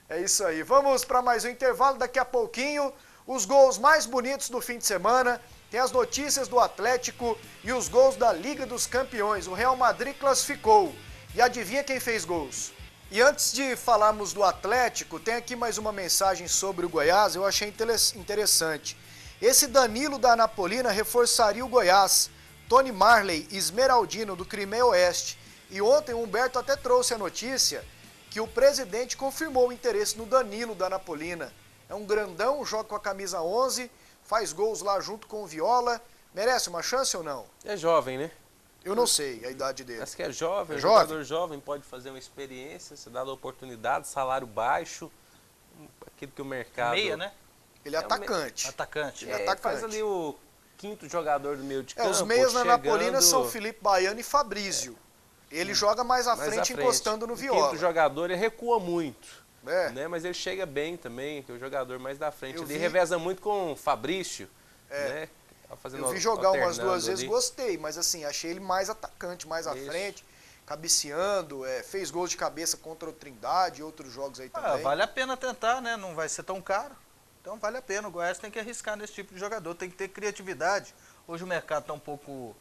É isso aí. Vamos para mais um intervalo. Daqui a pouquinho, os gols mais bonitos do fim de semana. Tem as notícias do Atlético e os gols da Liga dos Campeões. O Real Madrid classificou. E adivinha quem fez gols? E antes de falarmos do Atlético, tem aqui mais uma mensagem sobre o Goiás. Eu achei interessante. Esse Danilo da Anapolina reforçaria o Goiás. Tony Marley, esmeraldino do Crimeia Oeste. E ontem o Humberto até trouxe a notícia que o presidente confirmou o interesse no Danilo da Anapolina. É um grandão, joga com a camisa 11, faz gols lá junto com o Viola. Merece uma chance ou não? É jovem, né? Eu não sei a idade dele. Acho que é jovem, jogador jovem, pode fazer uma experiência, se dá a oportunidade, salário baixo, aquilo que o mercado... Meia, né? Ele é atacante. Atacante. Ele é atacante. Faz ali o quinto jogador do meio de campo. Os meias na Anapolina são Felipe Baiano e Fabrício. Ele joga mais à frente, encostando no Viola. O quinto jogador, ele recua muito, né? Mas ele chega bem também, que é o jogador mais da frente. Ele reveza muito com o Fabrício, né? Eu vi jogar umas 2 vezes, gostei, mas assim, achei ele mais atacante, mais à frente, cabeceando, fez gols de cabeça contra o Trindade e outros jogos aí também. Vale a pena tentar, né? Não vai ser tão caro. Então vale a pena, o Goiás tem que arriscar nesse tipo de jogador, tem que ter criatividade. Hoje o mercado está um pouco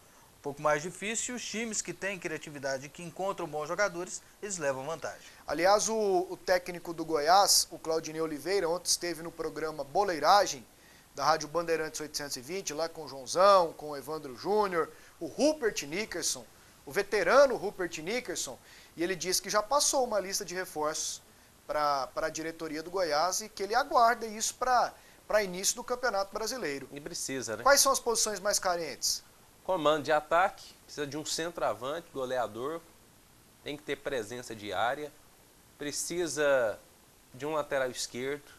mais difícil e os times que têm criatividade e que encontram bons jogadores, eles levam vantagem. Aliás, o técnico do Goiás, o Claudinei Oliveira, ontem esteve no programa Boleiragem, da Rádio Bandeirantes 820, lá com o Joãozão, com o Evandro Júnior, o Rupert Nickerson, o veterano Rupert Nickerson, e ele disse que já passou uma lista de reforços para a diretoria do Goiás e que ele aguarda isso para início do Campeonato Brasileiro. E precisa, né? Quais são as posições mais carentes? Comando de ataque, precisa de um centroavante, goleador, tem que ter presença de área, precisa de um lateral esquerdo.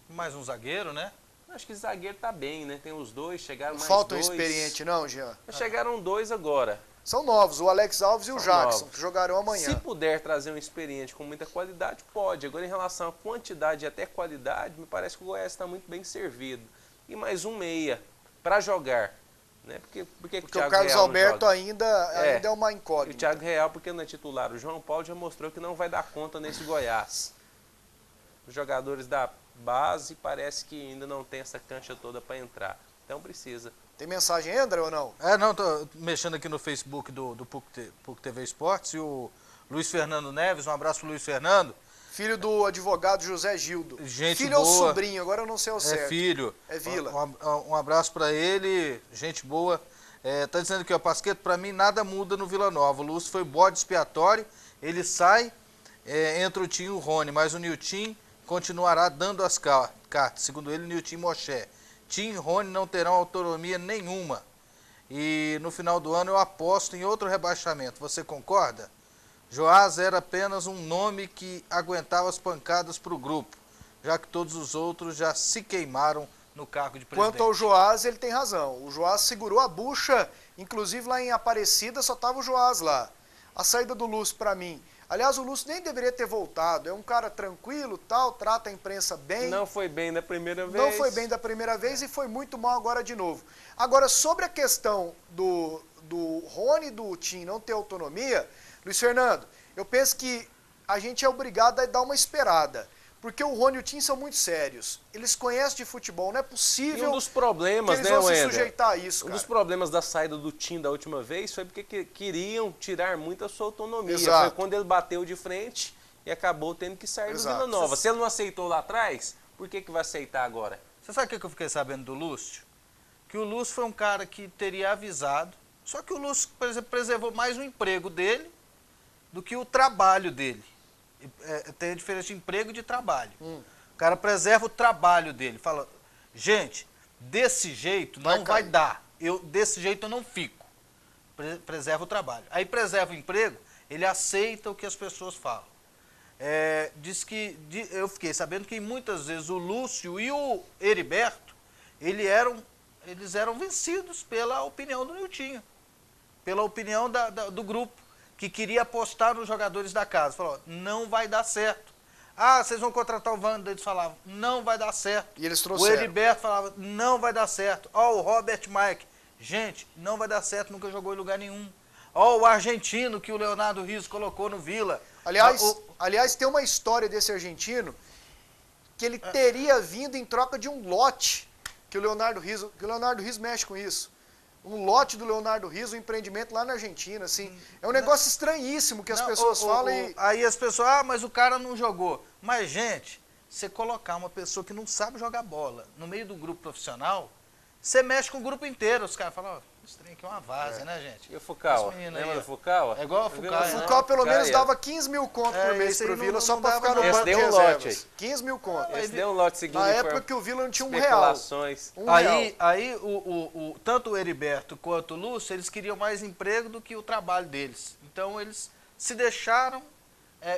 Mais um zagueiro, né? Acho que zagueiro tá bem, né? Tem os dois, chegaram mais Falta dois. Falta um experiente não, Jean? Chegaram 2 agora. São novos, o Alex Alves e o Jackson, que jogarão amanhã. Se puder trazer um experiente com muita qualidade, pode. Agora, em relação à quantidade e até qualidade, me parece que o Goiás está muito bem servido. E mais um meia para jogar. Né? Porque o Carlos Alberto ainda é uma incógnita. E o Thiago Real, porque não é titular. O João Paulo já mostrou que não vai dar conta nesse Goiás. Os jogadores da base parece que ainda não tem essa cancha toda para entrar. Então precisa. Tem mensagem, André, ou não? Não, tô mexendo aqui no Facebook do PUC TV Esportes e o Luiz Fernando Neves, um abraço pro Luiz Fernando. Filho do advogado José Gildo. Gente filho boa. Ou sobrinho, agora eu não sei o certo. É filho. É Vila. Um abraço para ele, gente boa. Tá dizendo aqui, ó, Pasqueto, para mim nada muda no Vila Nova. O Lúcio foi bode expiatório, ele sai, entra o Tim e o Rony, mas o Nilton continuará dando as cartas. Segundo ele, Nilton e Moché. Tim e Rony não terão autonomia nenhuma. E no final do ano eu aposto em outro rebaixamento. Você concorda? Joás era apenas um nome que aguentava as pancadas para o grupo, já que todos os outros já se queimaram no cargo de presidente. Quanto ao Joás, ele tem razão. O Joás segurou a bucha, inclusive lá em Aparecida só estava o Joás lá. A saída do Lúcio para mim. Aliás, o Lúcio nem deveria ter voltado. É um cara tranquilo, tal, trata a imprensa bem. Não foi bem da primeira vez. Não foi bem da primeira vez e foi muito mal agora de novo. Agora, sobre a questão do Rony e do Tim não ter autonomia, Luiz Fernando, eu penso que a gente é obrigado a dar uma esperada. Porque o Rony e o Tim são muito sérios. Eles conhecem de futebol, não é possível. E um dos problemas, que eles vão se sujeitar a isso, cara. Um dos problemas da saída do Tim da última vez foi porque queriam tirar muito a sua autonomia. Exato. Foi quando ele bateu de frente e acabou tendo que sair Exato. do Vila Nova. Se ele não aceitou lá atrás, por que vai aceitar agora? Você sabe o que eu fiquei sabendo do Lúcio? Que o Lúcio foi um cara que teria avisado, só que o Lúcio, por exemplo, preservou mais o emprego dele do que o trabalho dele. Tem a diferença de emprego e de trabalho. O cara preserva o trabalho dele. Fala, gente, desse jeito não vai dar. Desse jeito eu não fico. Preserva o trabalho. Aí preserva o emprego, ele aceita o que as pessoas falam. Diz que, eu fiquei sabendo que muitas vezes o Lúcio e o Heriberto, eles eram vencidos pela opinião do Niltinho, pela opinião do grupo, que queria apostar nos jogadores da casa. Falou, não vai dar certo. Ah, vocês vão contratar o Wander, eles falavam, não vai dar certo. E eles trouxeram. O Heriberto falava, não vai dar certo. Ó, o Robert Mike, gente, não vai dar certo, nunca jogou em lugar nenhum. Ó, o argentino que o Leonardo Rizzo colocou no Vila. Aliás, tem uma história desse argentino que ele teria vindo em troca de um lote que o Leonardo Rizzo mexe com isso. Um lote do Leonardo Rizzo, um empreendimento lá na Argentina, assim. É um negócio estranhíssimo que as pessoas falam e... Aí as pessoas, mas o cara não jogou. Mas, gente, você colocar uma pessoa que não sabe jogar bola no meio do grupo profissional, você mexe com o grupo inteiro. Os caras falam, esse trem aqui é uma várzea, né, gente? E o Fukawa? Lembra do Fukawa? É igual a Fukawa. O Fukawa pelo menos dava 15 mil conto por mês pro Vila só pra ficar no banco de reservas. 15 mil conto. Esse deu um lote seguinte. Na época que o Vila não tinha um real. Aí tanto o Heriberto quanto o Lúcio, eles queriam mais emprego do que o trabalho deles. Então eles se deixaram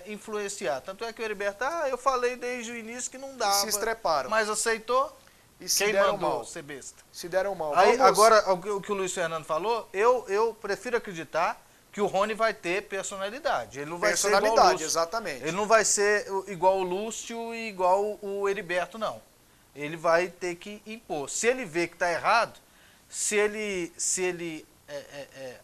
influenciar. Tanto é que o Heriberto, eu falei desde o início que não dava. Se estreparam. Mas aceitou. E se deram mal. Ser besta. Se deram mal. Aí, agora, o que o Luiz Fernando falou, eu prefiro acreditar que o Rony vai ter personalidade. Ele não vai ser igual o Lúcio. Exatamente. Ele não vai ser igual o Lúcio e igual o Heriberto, não. Ele vai ter que impor. Se ele vê que está errado, se ele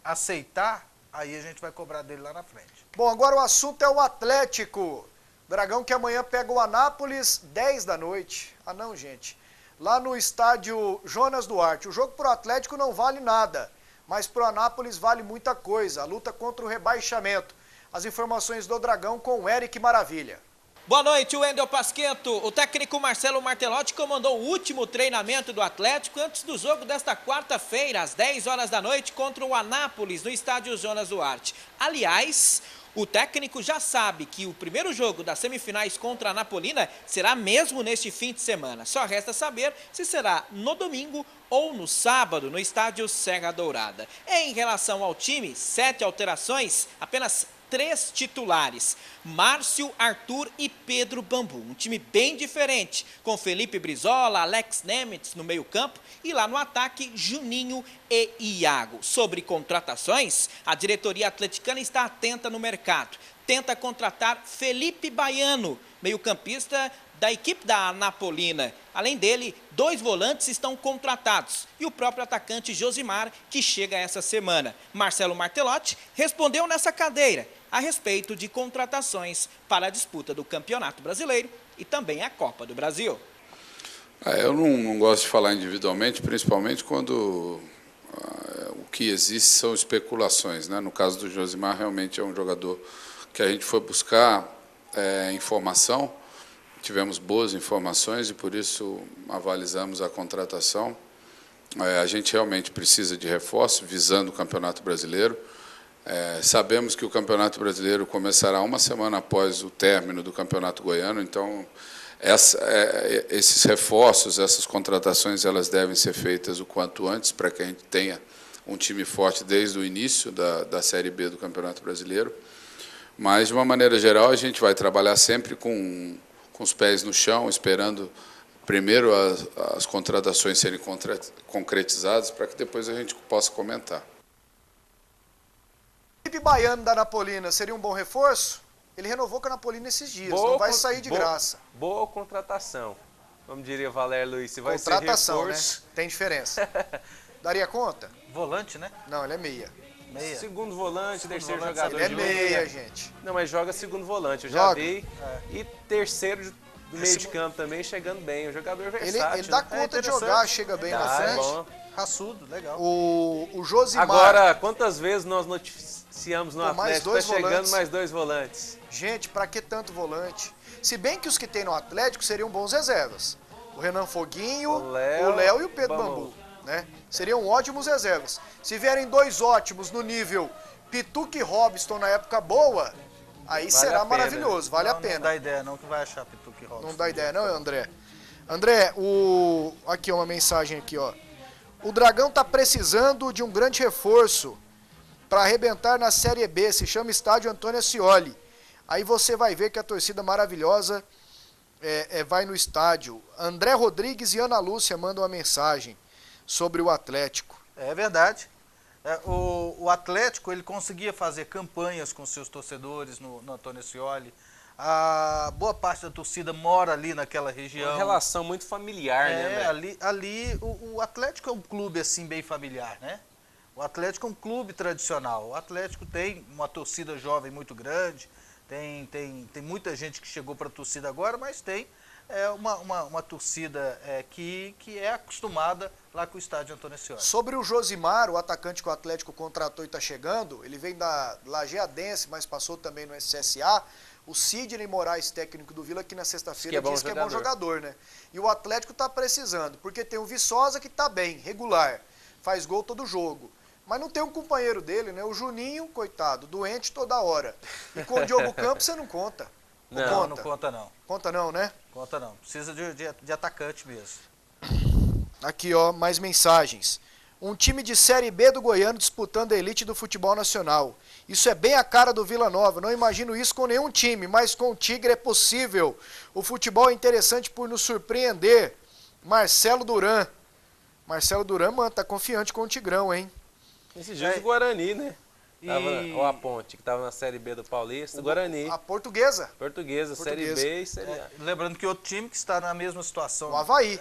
aceitar, aí a gente vai cobrar dele lá na frente. Bom, agora o assunto é o Atlético. Dragão que amanhã pega o Anápolis, 10 da noite. Ah, não, gente. Lá no estádio Jonas Duarte. O jogo pro Atlético não vale nada, mas pro Anápolis vale muita coisa. A luta contra o rebaixamento. As informações do Dragão com o Eric Maravilha. Boa noite, Wendel Pasquetto. O técnico Marcelo Martelotti comandou o último treinamento do Atlético antes do jogo desta quarta-feira, às 10 horas da noite, contra o Anápolis, no estádio Jonas Duarte. Aliás, o técnico já sabe que o primeiro jogo das semifinais contra a Anapolina será mesmo neste fim de semana. Só resta saber se será no domingo ou no sábado, no estádio Serra Dourada. Em relação ao time, 7 alterações, apenas 3 titulares, Márcio, Arthur e Pedro Bambu. Um time bem diferente, com Felipe Brizola, Alex Nemitz no meio campo e lá no ataque, Juninho e Iago. Sobre contratações, a diretoria atleticana está atenta no mercado. Tenta contratar Felipe Baiano, meio-campista da equipe da Anapolina. Além dele, 2 volantes estão contratados e o próprio atacante Josimar, que chega essa semana. Marcelo Martelotti respondeu nessa cadeira a respeito de contratações para a disputa do Campeonato Brasileiro e também a Copa do Brasil. Eu não gosto de falar individualmente, principalmente quando o que existe são especulações, né? No caso do Josimar, realmente é um jogador que a gente foi buscar informação. Tivemos boas informações e, por isso, avalizamos a contratação. A gente realmente precisa de reforço, visando o Campeonato Brasileiro. Sabemos que o Campeonato Brasileiro começará uma semana após o término do Campeonato Goiano, então, esses reforços, essas contratações, elas devem ser feitas o quanto antes, para que a gente tenha um time forte desde o início da Série B do Campeonato Brasileiro. Mas, de uma maneira geral, a gente vai trabalhar sempre com os pés no chão, esperando primeiro as contratações serem concretizadas, para que depois a gente possa comentar. O Felipe Baiano da Anapolina seria um bom reforço? Ele renovou com a Anapolina esses dias, não vai sair de graça. Boa contratação. Como diria Valério Luiz, se vai ser contratação, reforço... né? Tem diferença. Daria conta? Volante, né? Não, ele é meia. Segundo volante, terceiro jogador ele de meia, gente. Não, mas joga segundo volante, eu já vi. E terceiro do meio de campo também, chegando bem. Um jogador versátil. Ele dá conta de jogar, chega bem na frente. Raçudo, legal. O Josimar... Agora, quantas vezes nós noticiamos no mais Atlético? dois Tá chegando volantes. mais 2 volantes. Gente, pra que tanto volante? Se bem que os que tem no Atlético seriam bons reservas. O Renan Foguinho, o Léo e o Pedro Bambu, né? Seriam ótimos reservas. Se vierem 2 ótimos no nível Pituca e Robson na época boa, aí será maravilhoso, vale a pena. Não dá ideia não que vai achar Pituca e Robson. Não dá ideia não, André? André, aqui uma mensagem aqui, ó. O Dragão tá precisando de um grande reforço para arrebentar na Série B, se chama Estádio Antônio Ascioli. Aí você vai ver que a torcida maravilhosa vai no estádio. André Rodrigues e Ana Lúcia mandam uma mensagem sobre o Atlético. É verdade. O Atlético, ele conseguia fazer campanhas com seus torcedores no Antônio Ascioli. A boa parte da torcida mora ali naquela região. Uma relação muito familiar, né, André? Ali o Atlético é um clube assim bem familiar, né? O Atlético é um clube tradicional. O Atlético tem uma torcida jovem muito grande, tem muita gente que chegou para a torcida agora, mas tem uma torcida que é acostumada lá com o estádio Antônio Ascioli. Sobre o Josimar, o atacante que o Atlético contratou e está chegando, ele vem da Lajeadense, mas passou também no SSA. O Sidney Moraes, técnico do Vila, aqui na sexta-feira disse que é bom jogador, né? E o Atlético está precisando, porque tem o Viçosa que está bem, regular, faz gol todo jogo. Mas não tem um companheiro dele, né? O Juninho, coitado, doente toda hora. E com o Diogo Campos você não conta. Não conta não. Conta não, né? Conta não. Precisa de atacante mesmo. Aqui, ó, mais mensagens. Um time de Série B do Goiano disputando a elite do futebol nacional. Isso é bem a cara do Vila Nova. Não imagino isso com nenhum time, mas com o Tigre é possível. O futebol é interessante por nos surpreender. Marcelo Duran. Marcelo Duran, mano, tá confiante com o Tigrão, hein? Esses dias o Guarani, né? Ou a Ponte, que estava na Série B do Paulista. Guarani. A Portuguesa. Portuguesa, Série B e Série A. Lembrando que outro time que está na mesma situação. O Avaí.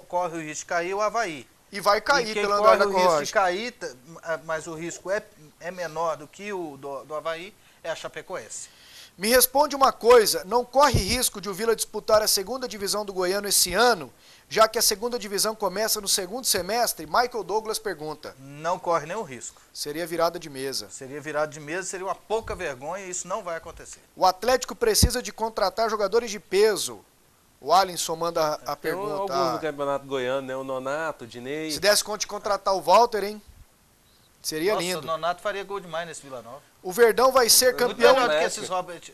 Corre o risco de cair, o Avaí. E vai cair pelo andar da corre o risco de cair, mas o risco é menor do que o do Avaí, é a Chapecoense. Me responde uma coisa, não corre risco de o Vila disputar a segunda divisão do Goiano esse ano, já que a segunda divisão começa no segundo semestre? Michael Douglas pergunta. Não corre nenhum risco. Seria virada de mesa. Seria virada de mesa, seria uma pouca vergonha e isso não vai acontecer. O Atlético precisa de contratar jogadores de peso. O Alisson manda a pergunta. Tem alguns no Campeonato Goiano, né? O Nonato, o Dinei. Se desse conta de contratar o Walter, hein? Seria Nossa, lindo. O Nonato faria gol demais nesse Vila Nova. O Verdão vai ser campeão. Melhor do que esses Robert.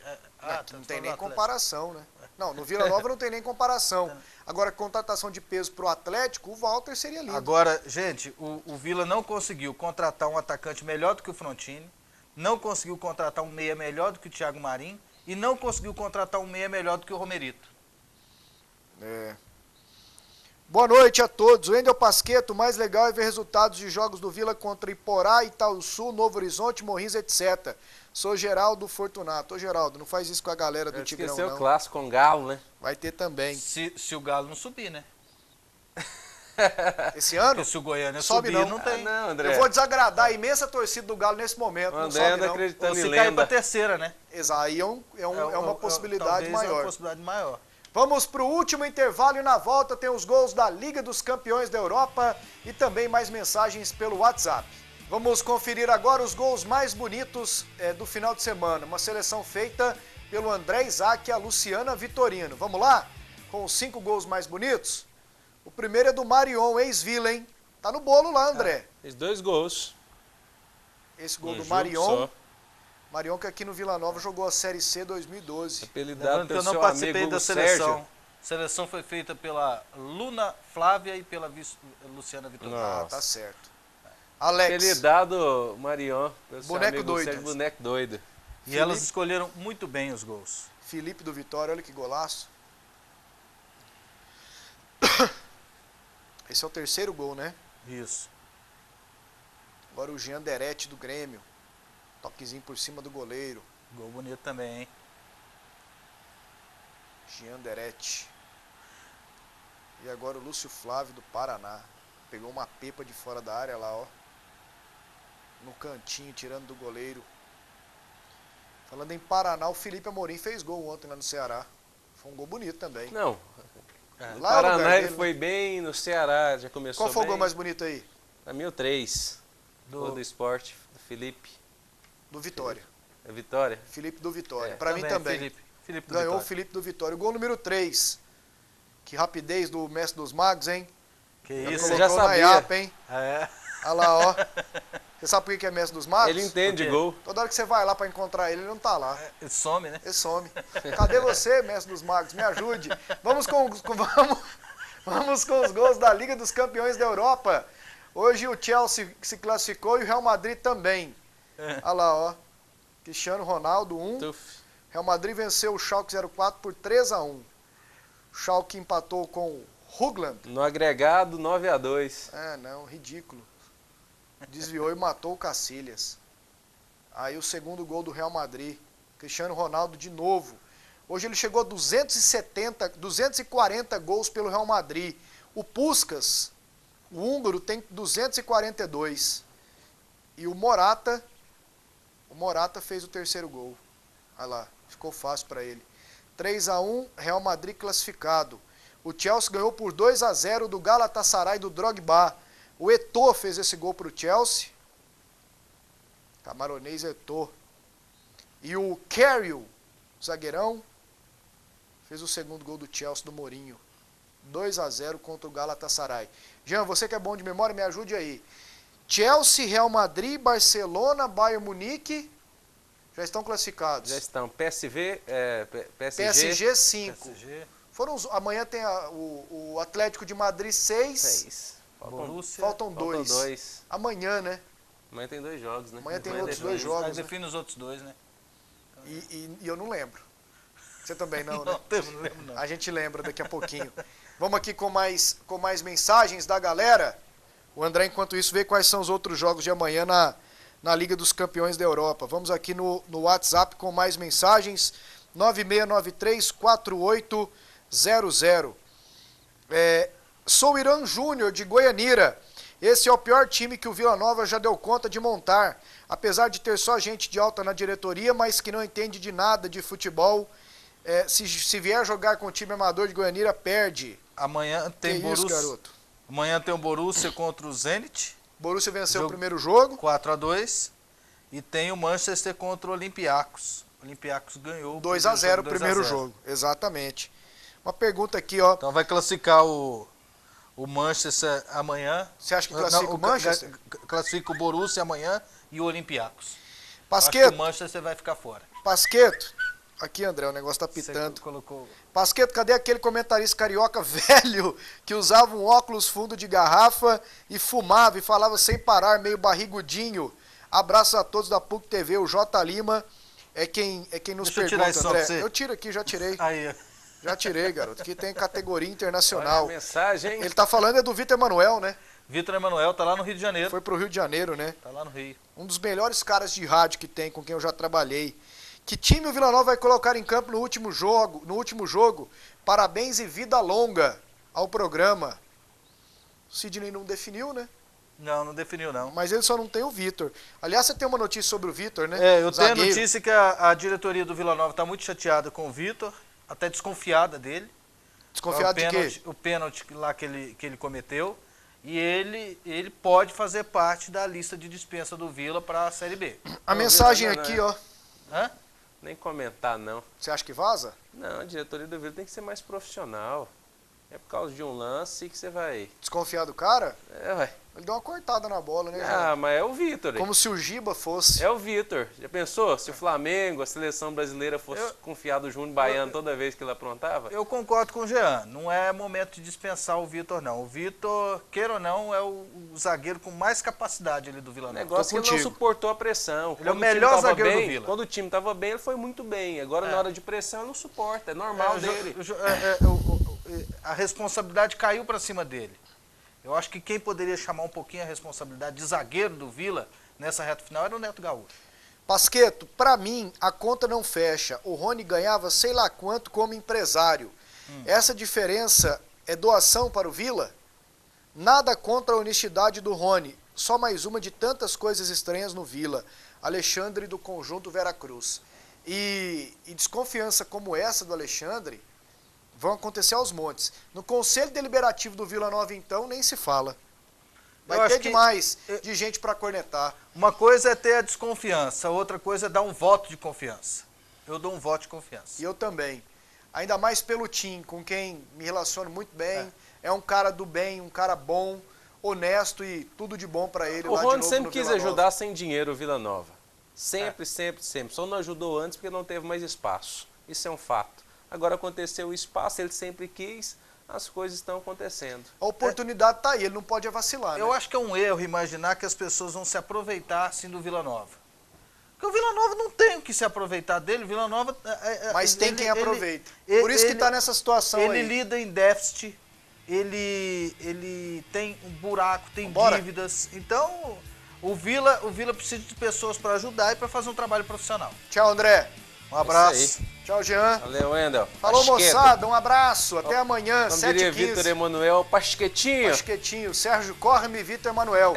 Não tem nem comparação, né? Não, no Vila Nova não tem nem comparação. Agora, contratação de peso pro Atlético, o Walter seria lindo. Agora, gente, o Vila não conseguiu contratar um atacante melhor do que o Frontini, não conseguiu contratar um meia melhor do que o Thiago Marinho e não conseguiu contratar um meia melhor do que o Romerito. Boa noite a todos. O Wendel Pasquetto, o mais legal é ver resultados de jogos do Vila contra Iporá, Itaúsu, Novo Horizonte, Morrinhos, etc. Sou Geraldo Fortunato. Ô Geraldo, não faz isso com a galera do Tigrão, não. Esqueceu o clássico com o Galo, né? Vai ter também. Se o Galo não subir, né? Esse ano? Porque se o Goiânia sobe subir, não tem. Não, André. Eu vou desagradar a imensa torcida do Galo nesse momento. O não André sobe, não. acreditando Ou se em cair lenda. pra terceira, né? Exato, aí é uma possibilidade maior. É uma possibilidade maior. Vamos para o último intervalo e na volta tem os gols da Liga dos Campeões da Europa e também mais mensagens pelo WhatsApp. Vamos conferir agora os gols mais bonitos do final de semana. Uma seleção feita pelo André Isaac e a Luciana Vitorino. Vamos lá? Com os 5 gols mais bonitos? O primeiro é do Marion, ex-Vila, hein? Tá no bolo lá, André. Fez 2 gols. Esse gol do Marion. Marion que aqui no Vila Nova jogou a Série C 2012. Apelidado Lembrando que eu não participei da seleção. A seleção foi feita pela Luna Flávia e pela Luciana Vitorino. Ah, tá certo. Alex. Apelidado Marion. Boneco doido. Sérgio, boneco doido. E elas escolheram muito bem os gols. Felipe do Vitória, olha que golaço. Esse é o terceiro gol, né? Isso. Agora o Jean Derete do Grêmio. Toquezinho por cima do goleiro. Gol bonito também, hein? Jean Derete. E agora o Lúcio Flávio do Paraná. Pegou uma pepa de fora da área lá, ó. No cantinho, tirando do goleiro. Falando em Paraná, o Felipe Amorim fez gol ontem lá no Ceará. Foi um gol bonito também. Não, No Lá é o lugar Paraná ele dele, foi bem, no Ceará já começou Qual foi o bem. gol mais bonito aí? Pra mim o 3. Gol do Sport, do Felipe. Do Vitória. É Vitória? Felipe do Vitória. É, Pra mim também. Felipe do Ganhou o Vitória. Felipe do Vitória. O gol número 3. Que rapidez do mestre dos magos, hein? Que isso, você já sabia. Na IAP, hein? É. Olha lá, ó. Você sabe por que é mestre dos magos? Ele entende gol. Toda hora que você vai lá pra encontrar ele, ele não tá lá. Ele some, né? Ele some. Cadê você, mestre dos magos? Me ajude. Vamos com os gols da Liga dos Campeões da Europa. Hoje o Chelsea se classificou e o Real Madrid também. Olha lá, ó. Cristiano Ronaldo, 1. Real Madrid venceu o Schalke 04 por 3-1. O Schalke empatou com o Hugland. No agregado, 9-2. É, não, ridículo. Desviou e matou o Cacilhas. Aí o segundo gol do Real Madrid. Cristiano Ronaldo de novo. Hoje ele chegou a 240 gols pelo Real Madrid. O Puskás, o húngaro, tem 242. E o Morata fez o terceiro gol. Olha lá, ficou fácil para ele. 3-1, Real Madrid classificado. O Chelsea ganhou por 2-0 do Galatasaray do Drogba. O Eto'o fez esse gol para o Chelsea. Camaronês Eto'o. E o Carriel, zagueirão, fez o segundo gol do Chelsea do Mourinho. 2-0 contra o Galatasaray. Jean, você que é bom de memória, me ajude aí. Chelsea, Real Madrid, Barcelona, Bayern Munique já estão classificados. Já estão. PSG 5. Amanhã tem o Atlético de Madrid 6. Faltam 2. Amanhã, né? Amanhã tem 2 jogos, né? Amanhã tem outros 2 jogos. Aí define os outros 2, né? E eu não lembro. Você também não, né? Não lembro, não. A gente lembra daqui a pouquinho. Vamos aqui com mais mensagens da galera. O André, enquanto isso, vê quais são os outros jogos de amanhã na Liga dos Campeões da Europa. Vamos aqui no WhatsApp com mais mensagens. 9693-4800. Sou Irã Júnior, de Goianira. Esse é o pior time que o Vila Nova já deu conta de montar. Apesar de ter só gente de alta na diretoria, mas que não entende de nada de futebol. Se vier jogar com o time amador de Goianira, perde. Amanhã tem Borussia. Isso, garoto? Amanhã tem o Borussia contra o Zenit. Borussia venceu o primeiro jogo. 4-2. E tem o Manchester contra o Olympiacos. O Olympiacos ganhou. 2-0 o primeiro jogo. Exatamente. Uma pergunta aqui, ó. Então vai classificar o Manchester amanhã. Você acha que classifica o Manchester? Classifica o Borussia amanhã e o Olympiacos. Pasqueto. Acho que o Manchester vai ficar fora. Pasqueto. Aqui, André, o negócio tá pitando. Colocou... Pasqueto, cadê aquele comentarista carioca velho que usava um óculos fundo de garrafa e fumava e falava sem parar, meio barrigudinho? Abraços a todos da PUC TV. O J. Lima é quem nos pergunta, André. Eu tiro aqui, já tirei. Aí. Já tirei, garoto. Aqui tem categoria internacional. Olha a mensagem, hein? Ele tá falando do Vitor Emanuel, né? Vitor Emanuel tá lá no Rio de Janeiro. Foi pro Rio de Janeiro, né? Tá lá no Rio. Um dos melhores caras de rádio que tem, com quem eu já trabalhei. Que time o Vila Nova vai colocar em campo no último jogo? Parabéns e vida longa ao programa. O Sidney não definiu, né? Não definiu, não. Mas ele só não tem o Vitor. Aliás, você tem uma notícia sobre o Vitor, né? Eu tenho a notícia que a diretoria do Vila Nova está muito chateada com o Vitor, até desconfiada dele. Desconfiada de quê? O pênalti lá que ele cometeu. E ele pode fazer parte da lista de dispensa do Vila para a Série B. A mensagem aqui, ó. Hã? Nem comentar, não. Você acha que vaza? Não, a diretoria do Vila tem que ser mais profissional. É por causa de um lance que você vai... Desconfiar do cara? Ué. Ele deu uma cortada na bola, né? Mas é o Vitor. Como se o Giba fosse. É o Vitor. Já pensou? Se o Flamengo, a seleção brasileira fosse confiar do Júnior Baiano toda vez que ele aprontava? Eu concordo com o Jean. Não é momento de dispensar o Vitor, não. O Vitor, queira ou não, é o zagueiro com mais capacidade ali do Vila Nova. O negócio é que ele não suportou a pressão. Ele é o melhor zagueiro do Vila. Quando o time estava bem, ele foi muito bem. Agora, na hora de pressão, ele não suporta. É normal dele. A responsabilidade caiu para cima dele. Eu acho que quem poderia chamar um pouquinho a responsabilidade de zagueiro do Vila nessa reta final era o Neto Gaúcho. Pasqueto, pra mim, a conta não fecha. O Rony ganhava sei lá quanto como empresário. Essa diferença é doação para o Vila? Nada contra a honestidade do Rony. Só mais uma de tantas coisas estranhas no Vila. Alexandre do Conjunto Veracruz. E desconfiança como essa do Alexandre vão acontecer aos montes. No Conselho Deliberativo do Vila Nova, então, nem se fala. Vai ter demais de gente para cornetar. Uma coisa é ter a desconfiança, outra coisa é dar um voto de confiança. Eu dou um voto de confiança. E eu também. Ainda mais pelo Tim, com quem me relaciono muito bem. É um cara do bem, um cara bom, honesto e tudo de bom para ele. O Rony sempre quis ajudar sem dinheiro o Vila Nova. Sempre. Só não ajudou antes porque não teve mais espaço. Isso é um fato. Agora aconteceu o espaço, ele sempre quis, as coisas estão acontecendo. A oportunidade está aí, ele não pode vacilar. Eu acho que é um erro imaginar que as pessoas vão se aproveitar assim do Vila Nova. Porque o Vila Nova não tem o que se aproveitar dele, o Vila Nova... Mas tem quem aproveita. Por isso que está nessa situação aí. Ele lida em déficit, ele tem um buraco, tem dívidas. Então, o Vila precisa de pessoas para ajudar e para fazer um trabalho profissional. Tchau, André. Um abraço. Tchau, Jean. Valeu, Wendel. Falou, moçada. Um abraço. Até amanhã, 7h15. Vitor Emanuel, Pasquetinho. Pasquetinho. Sérgio Corme e Vitor Emanuel.